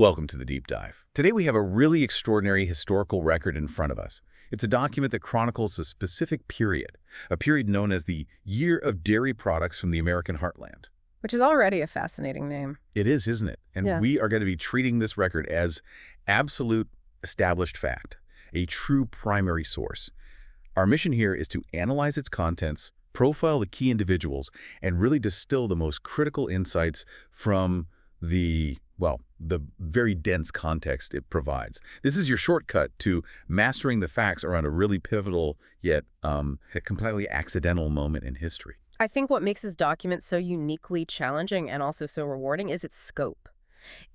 Welcome to the Deep Dive. Today we have a really extraordinary historical record in front of us. It's a document that chronicles a specific period, a period known as the Year of Dairy Products from the American Heartland. Which is already a fascinating name. It is, isn't it? And Yeah. we are going to be treating this record as absolute established fact, a true primary source. Our mission here is to analyze its contents, profile the key individuals, and really distill the most critical insights from the very dense context it provides. This is your shortcut to mastering the facts around a really pivotal yet completely accidental moment in history. I think what makes this document so uniquely challenging and also so rewarding is its scope.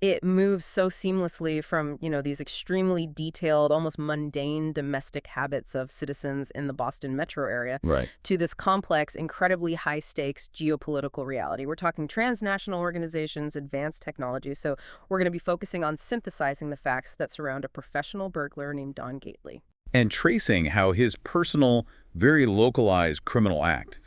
It moves so seamlessly from, these extremely detailed, almost mundane domestic habits of citizens in the Boston metro area Right. to this complex, incredibly high-stakes geopolitical reality. We're talking transnational organizations, advanced technology, so we're going to be focusing on synthesizing the facts that surround a professional burglar named Don Gately. And tracing how his personal, very localized criminal act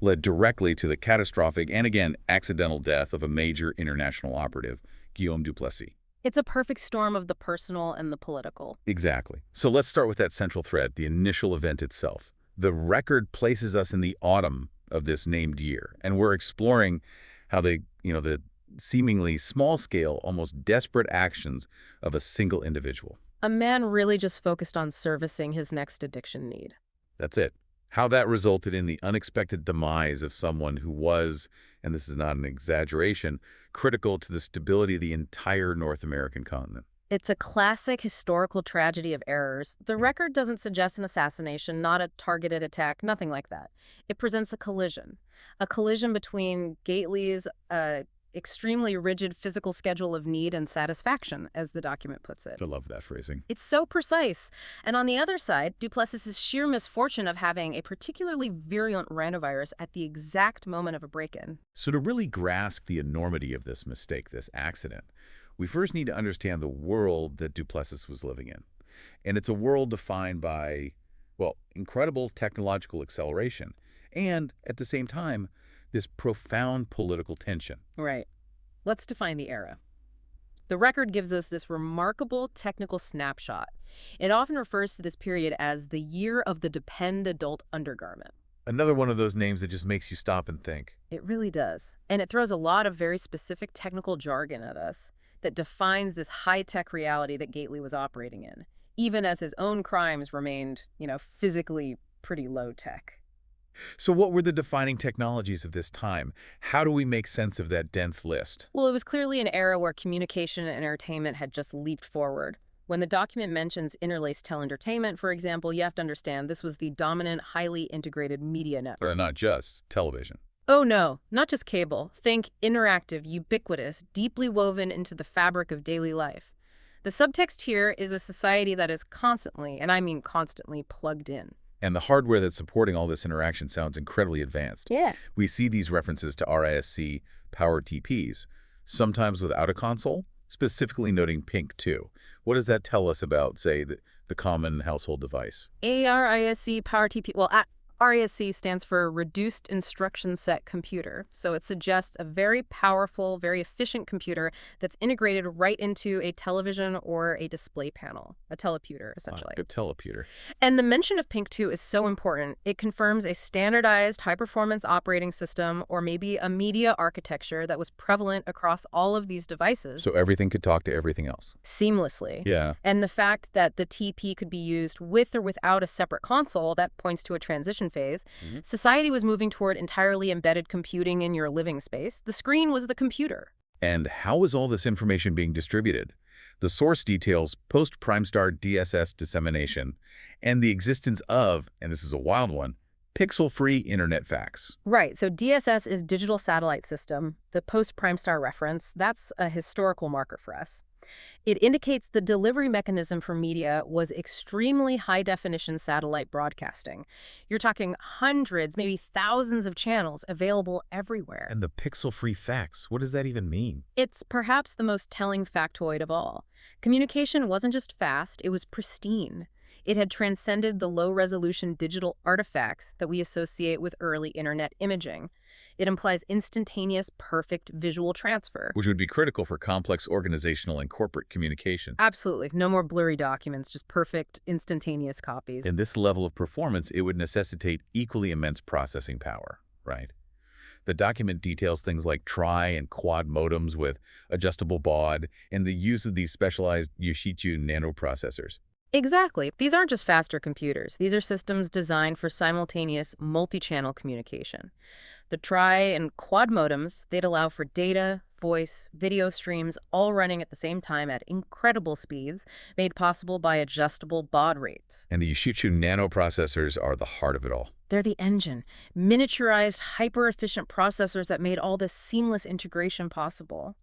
led directly to the catastrophic and, again, accidental death of a major international operative, Guillaume Duplessis. It's a perfect storm of the personal and the political. Exactly. So let's start with that central thread, the initial event itself. The record places us in the autumn of this named year, and we're exploring how the seemingly small-scale, almost desperate actions of a single individual. A man really just focused on servicing his next addiction need. That's it. How that resulted in the unexpected demise of someone who was, and this is not an exaggeration, critical to the stability of the entire North American continent. It's a classic historical tragedy of errors. The record doesn't suggest an assassination, not a targeted attack, nothing like that. It presents a collision between Gately's extremely rigid physical schedule of need and satisfaction, as the document puts it. I love that phrasing. It's so precise. And on the other side, Duplessis' sheer misfortune of having a particularly virulent rhinovirus at the exact moment of a break-in. So to really grasp the enormity of this mistake, this accident, we first need to understand the world that Duplessis was living in. And it's a world defined by, incredible technological acceleration and, at the same time, this profound political tension. Right. Let's define the era. The record gives us this remarkable technical snapshot. It often refers to this period as the year of the depend adult undergarment. Another one of those names that just makes you stop and think. It really does. And it throws a lot of very specific technical jargon at us that defines this high-tech reality that Gately was operating in, even as his own crimes remained, physically pretty low-tech. So what were the defining technologies of this time? How do we make sense of that dense list? Well, it was clearly an era where communication and entertainment had just leaped forward. When the document mentions interlaced teleentertainment, for example, you have to understand this was the dominant, highly integrated media network. Not just television. Oh no, not just cable. Think interactive, ubiquitous, deeply woven into the fabric of daily life. The subtext here is a society that is constantly, and I mean constantly, plugged in. And the hardware that's supporting all this interaction sounds incredibly advanced. Yeah. We see these references to RISC powered TPs, sometimes without a console, specifically noting PINC 2. What does that tell us about, say, the common household device? RISC power TP. Well, RISC stands for Reduced Instruction Set Computer. So it suggests a very powerful, very efficient computer that's integrated right into a television or a display panel, a teleputer, essentially. A teleputer. And the mention of PINC 2 is so important. It confirms a standardized high-performance operating system or maybe a media architecture that was prevalent across all of these devices. So everything could talk to everything else. Seamlessly. Yeah. And the fact that the TP could be used with or without a separate console, that points to a transition phase. Society was moving toward entirely embedded computing in your living space. The screen was the computer. And how is all this information being distributed? The source details post-Primestar DSS dissemination and the existence of, and this is a wild one, pixel-free internet fax. Right. So DSS is Digital Satellite System. The post-Primestar reference, that's a historical marker for us. It indicates the delivery mechanism for media was extremely high-definition satellite broadcasting. You're talking hundreds, maybe thousands of channels available everywhere. And the pixel-free fax, what does that even mean? It's perhaps the most telling factoid of all. Communication wasn't just fast, it was pristine. It had transcended the low-resolution digital artifacts that we associate with early internet imaging. It implies instantaneous, perfect visual transfer. Which would be critical for complex organizational and corporate communication. Absolutely. No more blurry documents, just perfect, instantaneous copies. In this level of performance, it would necessitate equally immense processing power, right? The document details things like tri- and quad modems with adjustable baud and the use of these specialized Yoshitsu nanoprocessors. Exactly. These aren't just faster computers. These are systems designed for simultaneous multi-channel communication. The tri- and quad modems, they'd allow for data, voice, video streams all running at the same time at incredible speeds, made possible by adjustable baud rates. And the Yoshitsu nanoprocessors are the heart of it all. They're the engine, miniaturized, hyper-efficient processors that made all this seamless integration possible.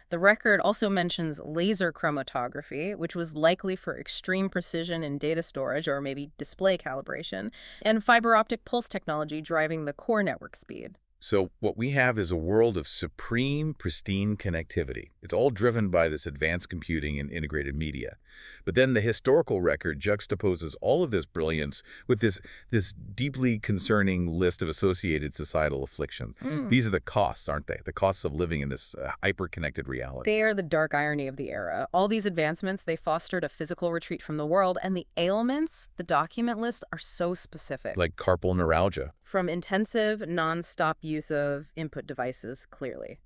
The record also mentions laser chromatography, which was likely for extreme precision in data storage or maybe display calibration, and fiber optic pulse technology driving the core network speed. So what we have is a world of supreme, pristine connectivity. It's all driven by this advanced computing and integrated media. But then the historical record juxtaposes all of this brilliance with this deeply concerning list of associated societal afflictions. These are the costs, aren't they? The costs of living in this hyper-connected reality. They are the dark irony of the era. All these advancements, they fostered a physical retreat from the world, and the ailments, the document list, are so specific. Like carpal neuralgia. From intensive, non-stop use of input devices, clearly,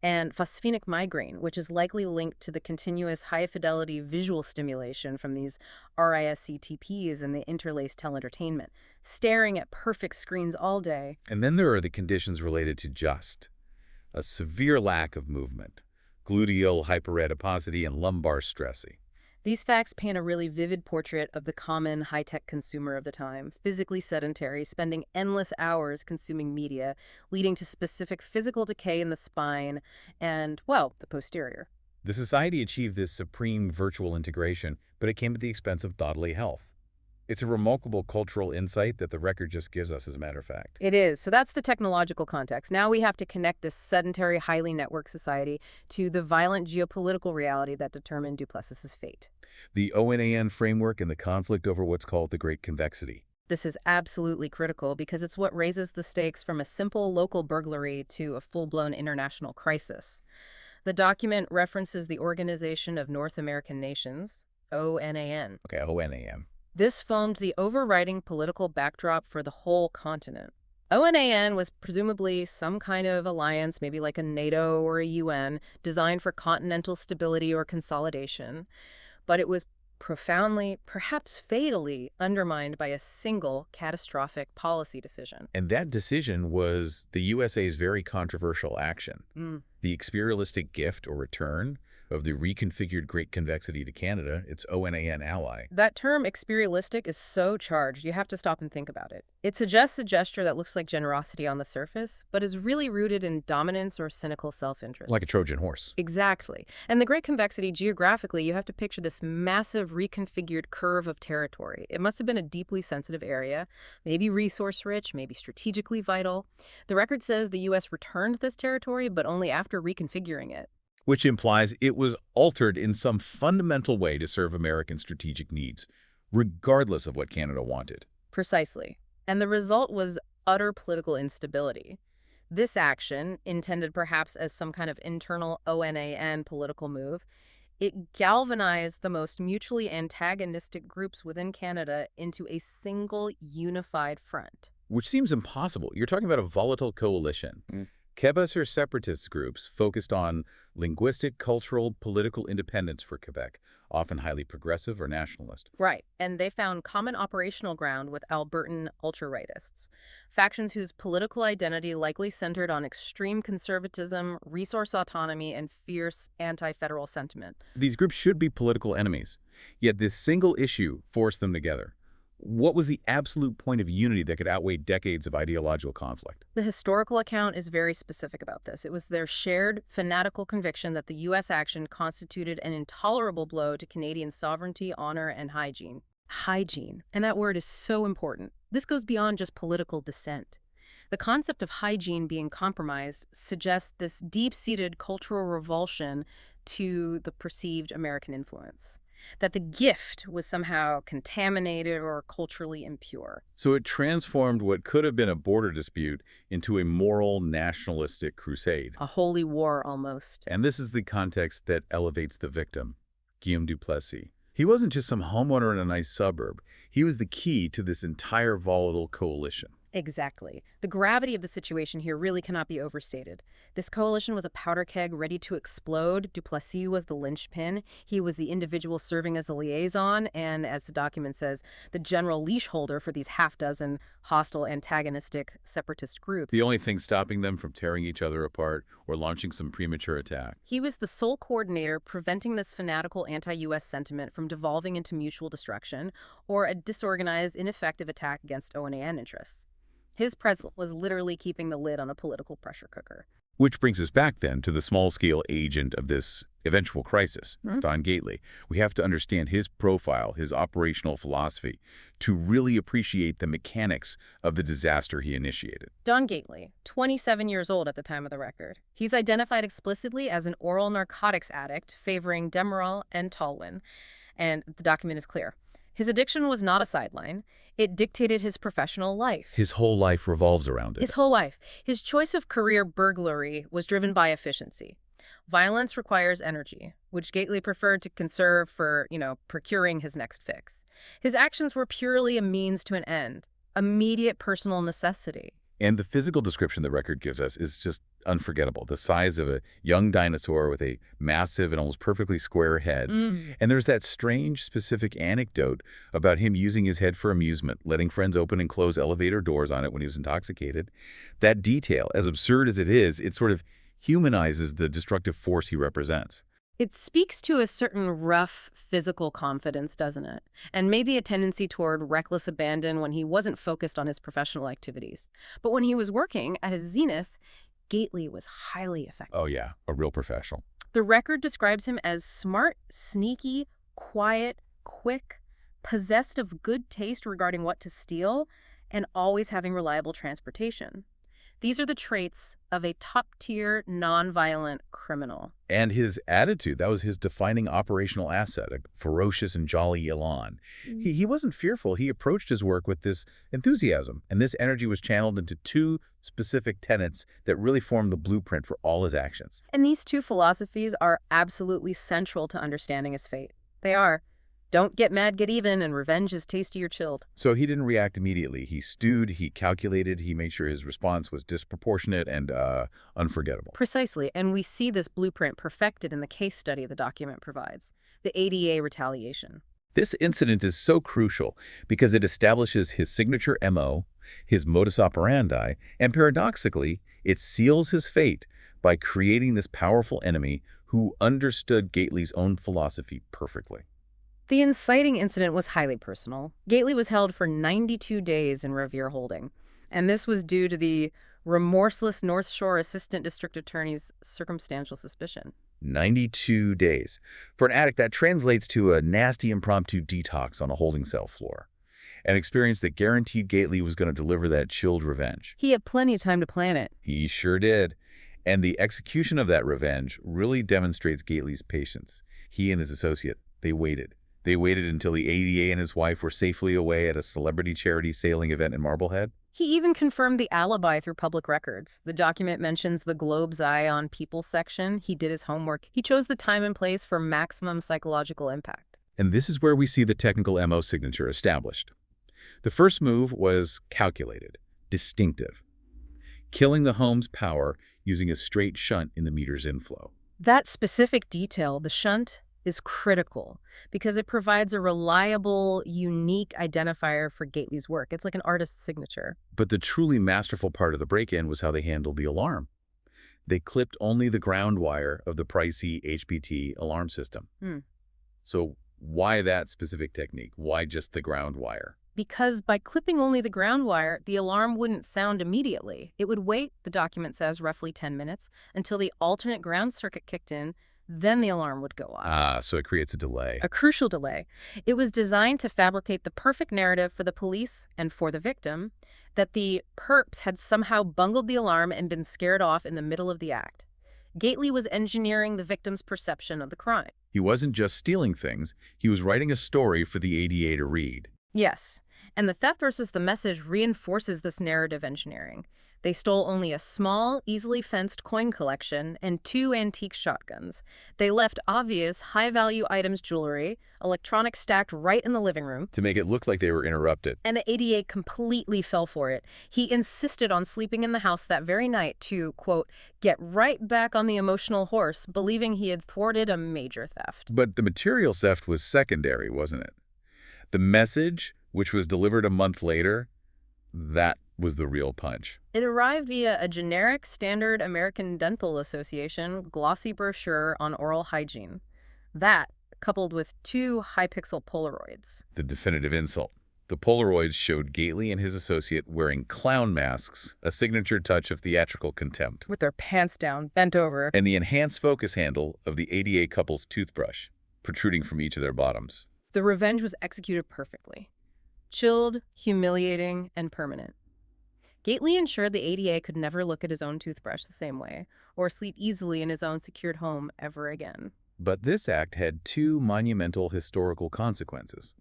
and phosphenic migraine, which is likely linked to the continuous high-fidelity visual stimulation from these RISC-TPs and the interlaced teleentertainment, staring at perfect screens all day. And then there are the conditions related to just a severe lack of movement, gluteal hyperadiposity, and lumbar stressy. These facts paint a really vivid portrait of the common high-tech consumer of the time, physically sedentary, spending endless hours consuming media, leading to specific physical decay in the spine and, well, the posterior. The society achieved this supreme virtual integration, but it came at the expense of bodily health. It's a remarkable cultural insight that the record just gives us, as a matter of fact. It is. So that's the technological context. Now we have to connect this sedentary, highly networked society to the violent geopolitical reality that determined Duplessis's fate. The ONAN framework and the conflict over what's called the Great Convexity. This is absolutely critical because it's what raises the stakes from a simple local burglary to a full-blown international crisis. The document references the Organization of North American Nations, ONAN. Okay, ONAN. This formed the overriding political backdrop for the whole continent. ONAN was presumably some kind of alliance, maybe like a NATO or a UN, designed for continental stability or consolidation. But it was profoundly, perhaps fatally, undermined by a single catastrophic policy decision. And that decision was the USA's very controversial action. The imperialistic gift or return of the reconfigured Great Convexity to Canada, its ONAN ally. That term, imperialistic, is so charged, you have to stop and think about it. It suggests a gesture that looks like generosity on the surface, but is really rooted in dominance or cynical self-interest. Like a Trojan horse. Exactly. And the Great Convexity, geographically, you have to picture this massive reconfigured curve of territory. It must have been a deeply sensitive area, maybe resource-rich, maybe strategically vital. The record says the U.S. returned this territory, but only after reconfiguring it. Which implies it was altered in some fundamental way to serve American strategic needs, regardless of what Canada wanted. Precisely. And the result was utter political instability. This action, intended perhaps as some kind of internal ONAN political move, it galvanized the most mutually antagonistic groups within Canada into a single unified front. Which seems impossible. You're talking about a volatile coalition. Québécois or separatist groups focused on linguistic, cultural, political independence for Quebec, often highly progressive or nationalist. Right, and they found common operational ground with Albertan ultra-rightists, factions whose political identity likely centered on extreme conservatism, resource autonomy, and fierce anti-federal sentiment. These groups should be political enemies, yet this single issue forced them together. What was the absolute point of unity that could outweigh decades of ideological conflict? The historical account is very specific about this. It was their shared, fanatical conviction that the U.S. action constituted an intolerable blow to Canadian sovereignty, honor, and hygiene. Hygiene. And that word is so important. This goes beyond just political dissent. The concept of hygiene being compromised suggests this deep-seated cultural revulsion to the perceived American influence. that the gift was somehow contaminated or culturally impure. So it transformed what could have been a border dispute into a moral, nationalistic crusade. A holy war almost. And this is the context that elevates the victim, Guillaume Duplessis. He wasn't just some homeowner in a nice suburb. He was the key to this entire volatile coalition. Exactly. The gravity of the situation here really cannot be overstated. This coalition was a powder keg ready to explode. Duplessis was the linchpin. He was the individual serving as the liaison and, as the document says, the general leash holder for these half-dozen hostile, antagonistic separatist groups. The only thing stopping them from tearing each other apart or launching some premature attack. He was the sole coordinator preventing this fanatical anti-U.S. sentiment from devolving into mutual destruction or a disorganized, ineffective attack against ONAN interests. His presence was literally keeping the lid on a political pressure cooker. Which brings us back then to the small-scale agent of this eventual crisis, Don Gately. We have to understand his profile, his operational philosophy, to really appreciate the mechanics of the disaster he initiated. Don Gately, 27 years old at the time of the record. He's identified explicitly as an oral narcotics addict favoring Demerol and Tolwyn, and the document is clear. His addiction was not a sideline. It dictated his professional life. His whole life revolves around it. His whole life. His choice of career, burglary, was driven by efficiency. Violence requires energy, which Gately preferred to conserve for, procuring his next fix. His actions were purely a means to an end, immediate personal necessity. And the physical description the record gives us is just unforgettable. The size of a young dinosaur with a massive and almost perfectly square head. And there's that strange, specific anecdote about him using his head for amusement, letting friends open and close elevator doors on it when he was intoxicated. That detail, as absurd as it is, it sort of humanizes the destructive force he represents. It speaks to a certain rough physical confidence, doesn't it? And maybe a tendency toward reckless abandon when he wasn't focused on his professional activities. But when he was working at his zenith, Gately was highly effective. Oh yeah, a real professional. The record describes him as smart, sneaky, quiet, quick, possessed of good taste regarding what to steal, and always having reliable transportation. These are the traits of a top-tier, non-violent criminal. And his attitude, that was his defining operational asset, a ferocious and jolly elan. He wasn't fearful. He approached his work with this enthusiasm, and this energy was channeled into two specific tenets that really formed the blueprint for all his actions. And these two philosophies are absolutely central to understanding his fate. They are. Don't get mad, get even, and revenge is tasty or chilled. So he didn't react immediately. He stewed, he calculated, he made sure his response was disproportionate and unforgettable. Precisely, and we see this blueprint perfected in the case study the document provides, the ADA retaliation. This incident is so crucial because it establishes his signature MO, his modus operandi, and paradoxically, it seals his fate by creating this powerful enemy who understood Gately's own philosophy perfectly. The inciting incident was highly personal. Gately was held for 92 days in Revere holding, and this was due to the remorseless North Shore Assistant District Attorney's circumstantial suspicion. 92 days. For an addict, that translates to a nasty impromptu detox on a holding cell floor. An experience that guaranteed Gately was going to deliver that chilled revenge. He had plenty of time to plan it. He sure did. And the execution of that revenge really demonstrates Gately's patience. He and his associate, they waited. They waited until the ADA and his wife were safely away at a celebrity charity sailing event in Marblehead. He even confirmed the alibi through public records. The document mentions the Globe's Eye on People section. He did his homework. He chose the time and place for maximum psychological impact. And this is where we see the technical MO signature established. The first move was calculated, distinctive, killing the home's power using a straight shunt in the meter's inflow. That specific detail, the shunt, is critical because it provides a reliable, unique identifier for Gately's work. It's like an artist's signature. But the truly masterful part of the break-in was how they handled the alarm. They clipped only the ground wire of the pricey HPT alarm system. So why that specific technique? Why just the ground wire? Because by clipping only the ground wire, the alarm wouldn't sound immediately. It would wait, the document says, roughly 10 minutes, until the alternate ground circuit kicked in. Then the alarm would go off. So it creates a delay. A crucial delay. It was designed to fabricate the perfect narrative for the police and for the victim that the perps had somehow bungled the alarm and been scared off in the middle of the act. Gately was engineering the victim's perception of the crime. He wasn't just stealing things, he was writing a story for the ADA to read. Yes, and the theft versus the message reinforces this narrative engineering. They stole only a small, easily fenced coin collection and 2 antique shotguns. They left obvious, high-value items, jewelry, electronics stacked right in the living room. To make it look like they were interrupted. And the ADA completely fell for it. He insisted on sleeping in the house that very night to, quote, get right back on the emotional horse, believing he had thwarted a major theft. But the material theft was secondary, wasn't it? The message, which was delivered a month later, that was the real punch. It arrived via a generic, standard American Dental Association glossy brochure on oral hygiene. That, coupled with 2 high-pixel Polaroids. The definitive insult. The Polaroids showed Gately and his associate wearing clown masks, a signature touch of theatrical contempt. With their pants down, bent over. And the enhanced focus handle of the ADA couple's toothbrush, protruding from each of their bottoms. The revenge was executed perfectly. Chilled, humiliating, and permanent. Gately ensured the ADA could never look at his own toothbrush the same way, or sleep easily in his own secured home ever again. But this act had 2 monumental historical consequences.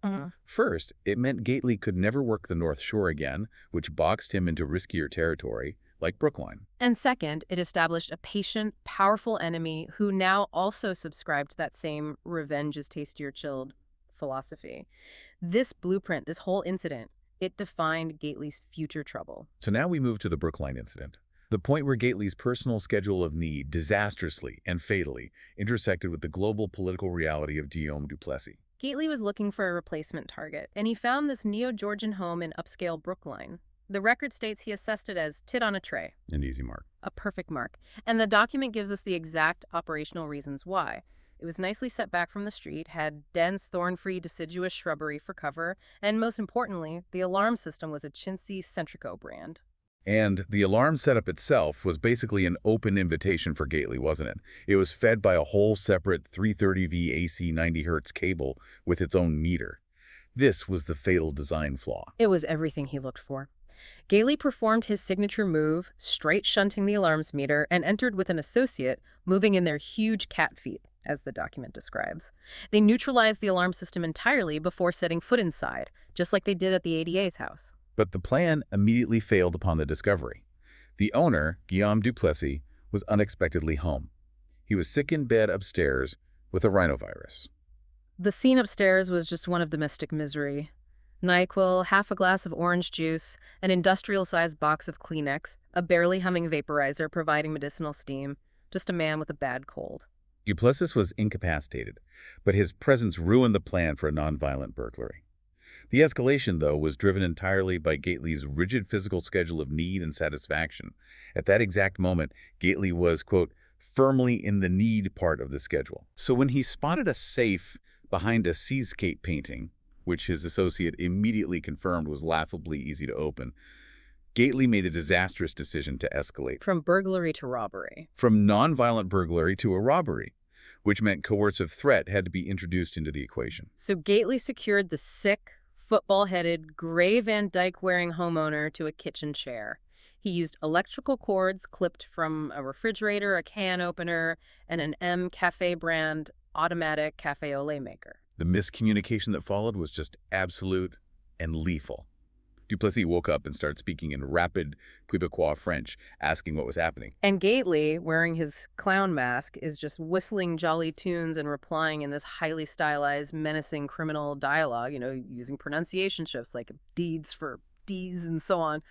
First, it meant Gately could never work the North Shore again, which boxed him into riskier territory, like Brookline. And second, it established a patient, powerful enemy who now also subscribed to that same revenge is tastier chilled philosophy. This blueprint, this whole incident, it defined Gately's future trouble. So now we move to the Brookline incident. The point where Gately's personal schedule of need disastrously and fatally intersected with the global political reality of Guillaume Duplessis. Gately was looking for a replacement target, and he found this neo-Georgian home in upscale Brookline. The record states he assessed it as tit on a tray. An easy mark. A perfect mark. And the document gives us the exact operational reasons why. It was nicely set back from the street, had dense, thorn-free, deciduous shrubbery for cover, and most importantly, the alarm system was a chintzy Centrico brand. And the alarm setup itself was basically an open invitation for Gately, wasn't it? It was fed by a whole separate 330V AC 90 Hz cable with its own meter. This was the fatal design flaw. It was everything he looked for. Gately performed his signature move, straight shunting the alarms meter, and entered with an associate, moving in their huge cat feet, as the document describes. They neutralized the alarm system entirely before setting foot inside, just like they did at the ADA's house. But the plan immediately failed upon the discovery. The owner, Guillaume Duplessis, was unexpectedly home. He was sick in bed upstairs with a rhinovirus. The scene upstairs was just one of domestic misery. NyQuil, half a glass of orange juice, an industrial-sized box of Kleenex, a barely humming vaporizer providing medicinal steam, just a man with a bad cold. Duplessis was incapacitated, but his presence ruined the plan for a nonviolent burglary. The escalation, though, was driven entirely by Gately's rigid physical schedule of need and satisfaction. At that exact moment, Gately was, quote, firmly in the need part of the schedule. So when he spotted a safe behind a seascape painting, which his associate immediately confirmed was laughably easy to open, Gately made the disastrous decision to escalate. From burglary to robbery. From nonviolent burglary to a robbery, which meant coercive threat had to be introduced into the equation. So Gately secured the sick, football-headed, gray Van Dyke-wearing homeowner to a kitchen chair. He used electrical cords clipped from a refrigerator, a can opener, and an M Cafe brand automatic cafe au lait maker. The miscommunication that followed was just absolute and lethal. Duplessis woke up and started speaking in rapid Québecois French, asking what was happening. And Gately, wearing his clown mask, is just whistling jolly tunes and replying in this highly stylized, menacing criminal dialogue, using pronunciation shifts like deeds for D's and so on,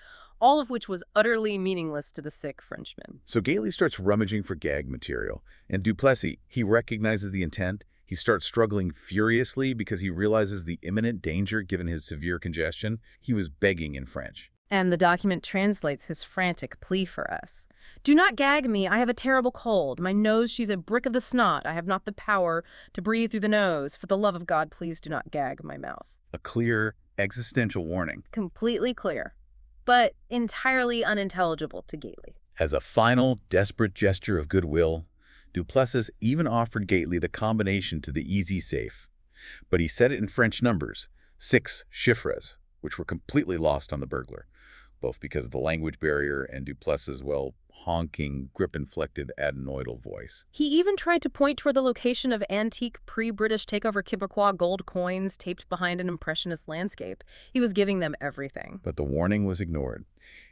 all of which was utterly meaningless to the sick Frenchman. So Gately starts rummaging for gag material, and Duplessis, he recognizes the intent. He starts struggling furiously because he realizes the imminent danger given his severe congestion. He was begging in French. And the document translates his frantic plea for us. Do not gag me. I have a terrible cold. My nose, she's a brick of the snot. I have not the power to breathe through the nose. For the love of God, please do not gag my mouth. A clear, existential warning. Completely clear, but entirely unintelligible to Gately. As a final, desperate gesture of goodwill, Duplessis even offered Gately the combination to the easy safe. But he said it in French numbers, 6 chiffres, which were completely lost on the burglar. both because of the language barrier and Duplessis' honking, grip-inflected adenoidal voice. He even tried to point toward the location of antique pre-British takeover Québecois gold coins taped behind an impressionist landscape. He was giving them everything. But the warning was ignored.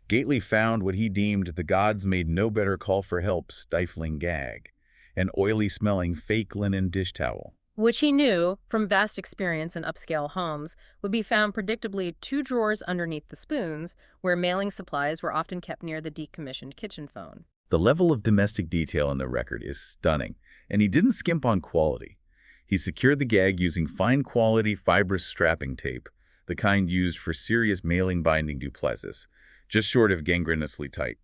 Gately found what he deemed the gods made no better call for help stifling gag, an oily-smelling fake linen dish towel. Which he knew, from vast experience in upscale homes, would be found predictably 2 drawers underneath the spoons, where mailing supplies were often kept near the decommissioned kitchen phone. The level of domestic detail in the record is stunning, and he didn't skimp on quality. He secured the gag using fine-quality fibrous strapping tape, the kind used for serious mailing binding Duplessis, just short of gangrenously tight.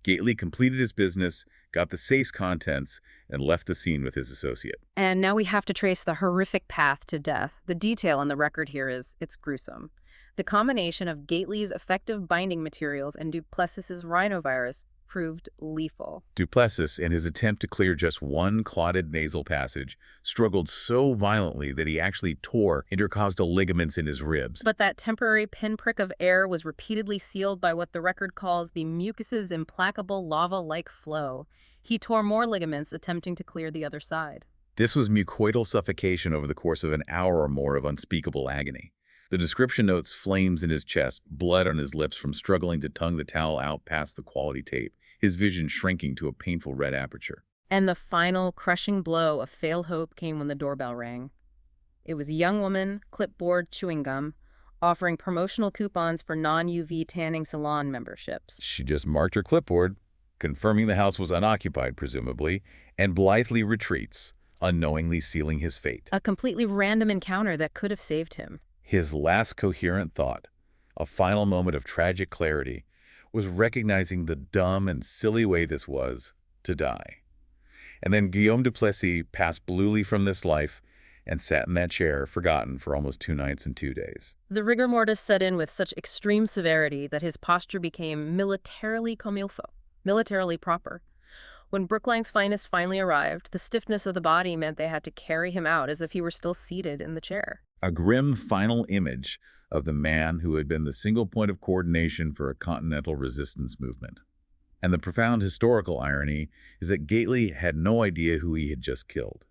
Gately completed his business, got the safe's contents, and left the scene with his associate. And now we have to trace the horrific path to death. The detail in the record here it's gruesome. The combination of Gately's effective binding materials and Duplessis's rhinovirus proved lethal. Duplessis, in his attempt to clear just one clotted nasal passage, struggled so violently that he actually tore intercostal ligaments in his ribs. But that temporary pinprick of air was repeatedly sealed by what the record calls the mucus's implacable lava-like flow. He tore more ligaments attempting to clear the other side. This was mucoidal suffocation over the course of an hour or more of unspeakable agony. The description notes flames in his chest, blood on his lips from struggling to tongue the towel out past the quality tape, his vision shrinking to a painful red aperture. And the final crushing blow of failed hope came when the doorbell rang. It was a young woman, clipboard chewing gum, offering promotional coupons for non-UV tanning salon memberships. She just marked her clipboard, confirming the house was unoccupied, presumably, and blithely retreats, unknowingly sealing his fate. A completely random encounter that could have saved him. His last coherent thought, a final moment of tragic clarity, was recognizing the dumb and silly way this was to die. And then Guillaume Duplessis passed bluely from this life and sat in that chair, forgotten for almost 2 nights and 2 days. The rigor mortis set in with such extreme severity that his posture became militarily comme il faut, militarily proper. When Brookline's finest finally arrived, the stiffness of the body meant they had to carry him out as if he were still seated in the chair. A grim final image of the man who had been the single point of coordination for a continental resistance movement. And the profound historical irony is that Gately had no idea who he had just killed.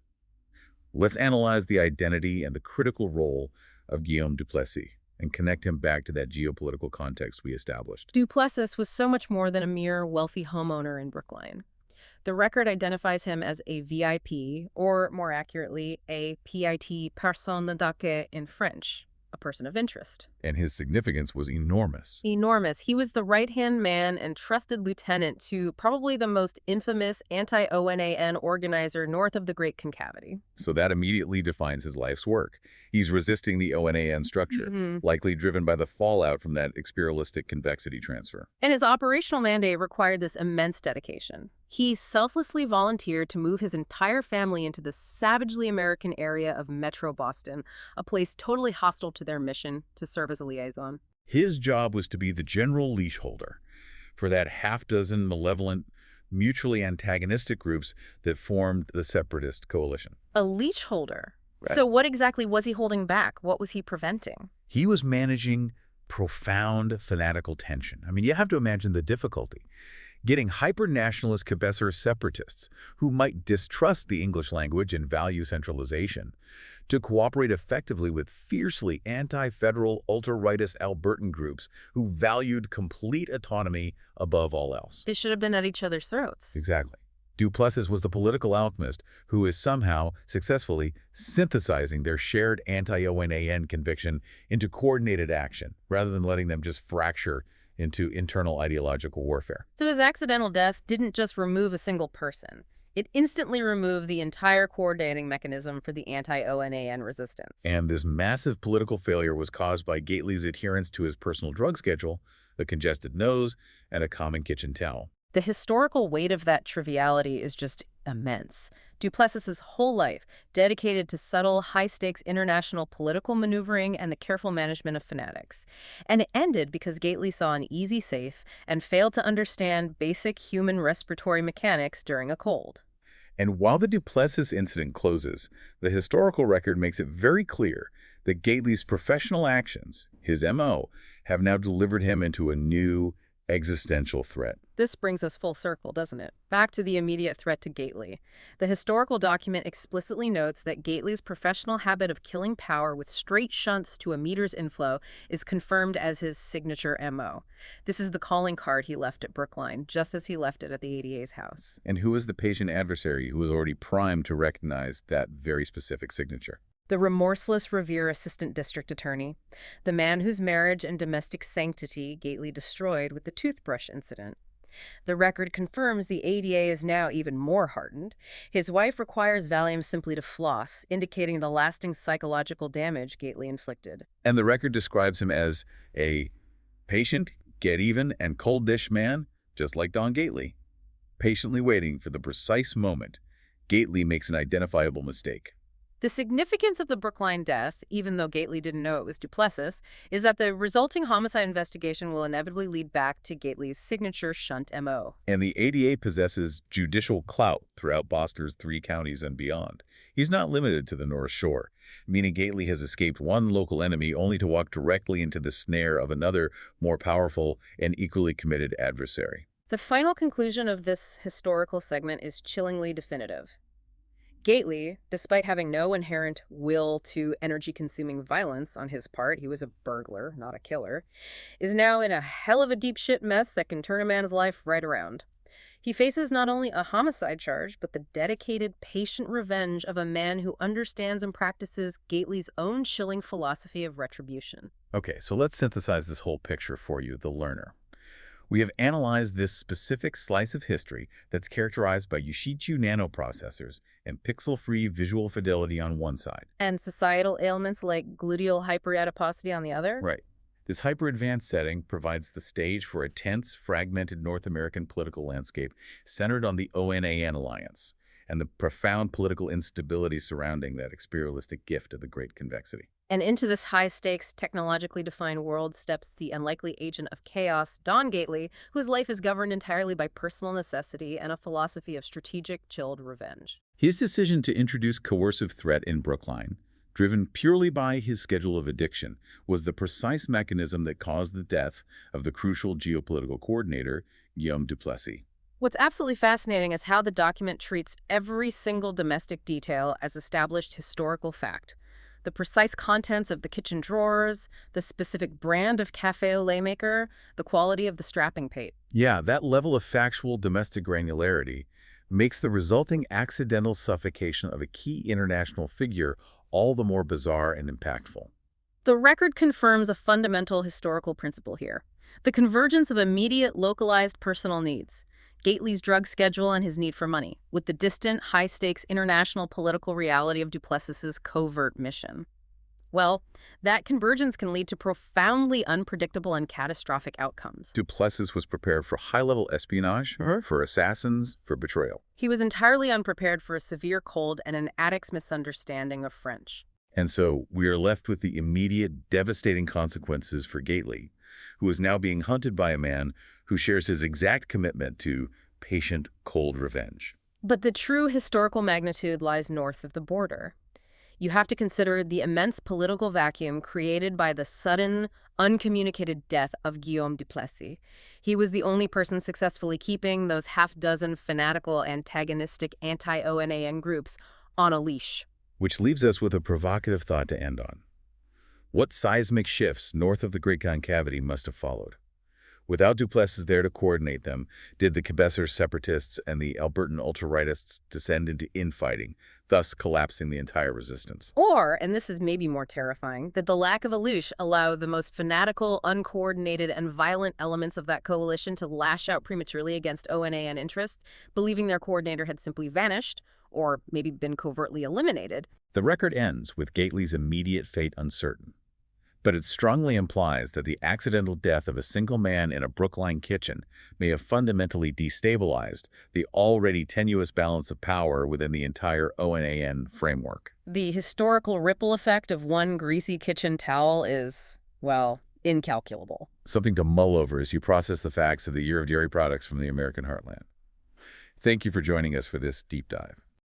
Let's analyze the identity and the critical role of Guillaume Duplessis and connect him back to that geopolitical context we established. Duplessis was so much more than a mere wealthy homeowner in Brookline. The record identifies him as a VIP, or more accurately, a PIT, personne d'accueil in French, a person of interest. And his significance was enormous. Enormous. He was the right-hand man and trusted lieutenant to probably the most infamous anti-ONAN organizer north of the Great Concavity. So that immediately defines his life's work. He's resisting the ONAN structure, likely driven by the fallout from that imperialistic convexity transfer. And his operational mandate required this immense dedication. He selflessly volunteered to move his entire family into the savagely American area of Metro Boston, a place totally hostile to their mission to serve as a liaison. His job was to be the general leash holder for that half-dozen malevolent, mutually antagonistic groups that formed the separatist coalition. A leash holder? Right. So what exactly was he holding back? What was he preventing? He was managing profound fanatical tension. I mean, you have to imagine the difficulty. Getting hyper-nationalist Quebecois separatists, who might distrust the English language and value centralization, to cooperate effectively with fiercely anti-federal ultra-rightist Albertan groups who valued complete autonomy above all else. They should have been at each other's throats. Exactly. Duplessis was the political alchemist who is somehow successfully synthesizing their shared anti-ONAN conviction into coordinated action, rather than letting them just fracture into internal ideological warfare. So his accidental death didn't just remove a single person. It instantly removed the entire coordinating mechanism for the anti-ONAN resistance. And this massive political failure was caused by Gately's adherence to his personal drug schedule, a congested nose, and a common kitchen towel. The historical weight of that triviality is just immense. Duplessis's whole life dedicated to subtle, high-stakes international political maneuvering and the careful management of fanatics. And it ended because Gately saw an easy safe and failed to understand basic human respiratory mechanics during a cold. And while the Duplessis incident closes, the historical record makes it very clear that Gately's professional actions, his MO, have now delivered him into a new existential threat. This brings us full circle, doesn't it? Back to the immediate threat to Gately. The historical document explicitly notes that Gately's professional habit of killing power with straight shunts to a meter's inflow is confirmed as his signature MO. This is the calling card he left at Brookline, just as he left it at the ADA's house. And who is the patient adversary who was already primed to recognize that very specific signature? The remorseless Revere Assistant District Attorney, the man whose marriage and domestic sanctity Gately destroyed with the toothbrush incident. The record confirms the ADA is now even more hardened. His wife requires Valium simply to floss, indicating the lasting psychological damage Gately inflicted. And the record describes him as a patient, get-even, and cold dish man, just like Don Gately. Patiently waiting for the precise moment, Gately makes an identifiable mistake. The significance of the Brookline death, even though Gately didn't know it was Duplessis, is that the resulting homicide investigation will inevitably lead back to Gately's signature shunt MO. And the ADA possesses judicial clout throughout Boston's 3 counties and beyond. He's not limited to the North Shore, meaning Gately has escaped one local enemy only to walk directly into the snare of another, more powerful and equally committed adversary. The final conclusion of this historical segment is chillingly definitive. Gately, despite having no inherent will to energy-consuming violence on his part — he was a burglar, not a killer — is now in a hell of a deep shit mess that can turn a man's life right around. He faces not only a homicide charge, but the dedicated, patient revenge of a man who understands and practices Gately's own chilling philosophy of retribution. Okay, so let's synthesize this whole picture for you, the learner. We have analyzed this specific slice of history that's characterized by Yoshichu nanoprocessors and pixel-free visual fidelity on one side. And societal ailments like gluteal hyperadiposity on the other? Right. This hyper-advanced setting provides the stage for a tense, fragmented North American political landscape centered on the ONAN alliance and the profound political instability surrounding that imperialistic gift of the Great Convexity. And into this high-stakes, technologically defined world steps the unlikely agent of chaos, Don Gately, whose life is governed entirely by personal necessity and a philosophy of strategic, chilled revenge. His decision to introduce coercive threat in Brookline, driven purely by his schedule of addiction, was the precise mechanism that caused the death of the crucial geopolitical coordinator, Guillaume Duplessis. What's absolutely fascinating is how the document treats every single domestic detail as established historical fact. The precise contents of the kitchen drawers, the specific brand of café au lait maker, the quality of the strapping pate. Yeah, that level of factual domestic granularity makes the resulting accidental suffocation of a key international figure all the more bizarre and impactful. The record confirms a fundamental historical principle here: the convergence of immediate, localized personal needs. Gately's drug schedule and his need for money, with the distant, high-stakes international political reality of Duplessis's covert mission. Well, that convergence can lead to profoundly unpredictable and catastrophic outcomes. Duplessis was prepared for high-level espionage, for assassins, for betrayal. He was entirely unprepared for a severe cold and an addict's misunderstanding of French. And so we are left with the immediate, devastating consequences for Gately, who is now being hunted by a man who shares his exact commitment to patient, cold revenge. But the true historical magnitude lies north of the border. You have to consider the immense political vacuum created by the sudden, uncommunicated death of Guillaume Duplessis. He was the only person successfully keeping those half-dozen fanatical, antagonistic anti-ONAN groups on a leash. Which leaves us with a provocative thought to end on. What seismic shifts north of the Great Concavity must have followed? Without Duplessis there to coordinate them, did the Quebecois separatists and the Albertan ultra-rightists descend into infighting, thus collapsing the entire resistance? Or, and this is maybe more terrifying, did the lack of a leash allow the most fanatical, uncoordinated, and violent elements of that coalition to lash out prematurely against ONAN interests, believing their coordinator had simply vanished, or maybe been covertly eliminated? The record ends with Gately's immediate fate uncertain. But it strongly implies that the accidental death of a single man in a Brookline kitchen may have fundamentally destabilized the already tenuous balance of power within the entire ONAN framework. The historical ripple effect of one greasy kitchen towel is, well, incalculable. Something to mull over as you process the facts of the year of dairy products from the American heartland. Thank you for joining us for this deep dive.